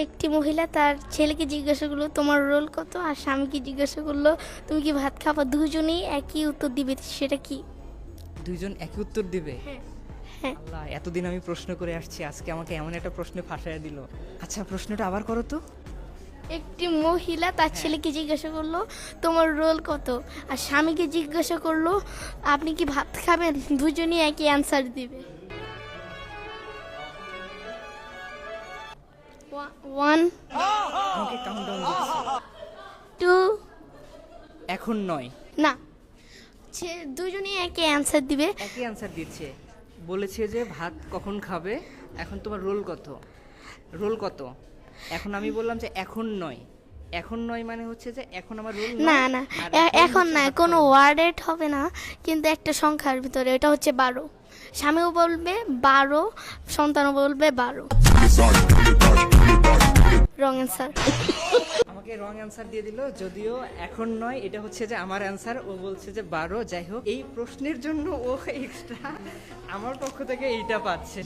একটি মহিলা তার ছেলেকে জিজ্ঞাসা করলো তোমার রোল কত, আর স্বামীকে জিজ্ঞাসা করলো তুমি কি ভাত খাবা, দুজনেই একই উত্তর দিবে, সেটা কি? দুইজন একই উত্তর দিবে? হ্যাঁ। আল্লাহ, এতদিন আমি প্রশ্ন করে আসছি, আজকে আমাকে এমন একটা প্রশ্নে ফাঁসাইয়া দিল। আচ্ছা, প্রশ্নটা আবার করো তো। একটি মহিলা তার ছেলেকে জিজ্ঞাসা করলো তোমার রোল কত, আর স্বামীকে জিজ্ঞাসা করলো আপনি কি ভাত খাবেন, দুজনেই একই অ্যান্সার দিবে। 1 আমাকে কাউন্টডাউন দিচ্ছে। 2 এখন নয়। না, দুজনেই একই অ্যান্সার দিবে। একই অ্যান্সার দিচ্ছে। বলেছে যে ভাত কখন খাবে, এখন তোমার রোল কত, রোল কত। এখন আমি বললাম যে এখন নয়। এখন নয় মানে হচ্ছে যে এখন আমার রোল না না, এখন না, কোনো ওয়ার্ডেড হবে না, কিন্তু একটা সংখ্যার ভিতরে, এটা হচ্ছে 12। স্বামীও বলবে 12, সন্তানও বলবে 12। Wrong answer. আমাকে রং অ্যান্সার দিয়ে দিল, যদিও এখন নয়, এটা হচ্ছে যে আমার অ্যান্সার। ও বলছে যে 12। যাই হোক, এই প্রশ্নের জন্য ও এক্সট্রা আমার পক্ষ থেকে এইটা পাচ্ছে।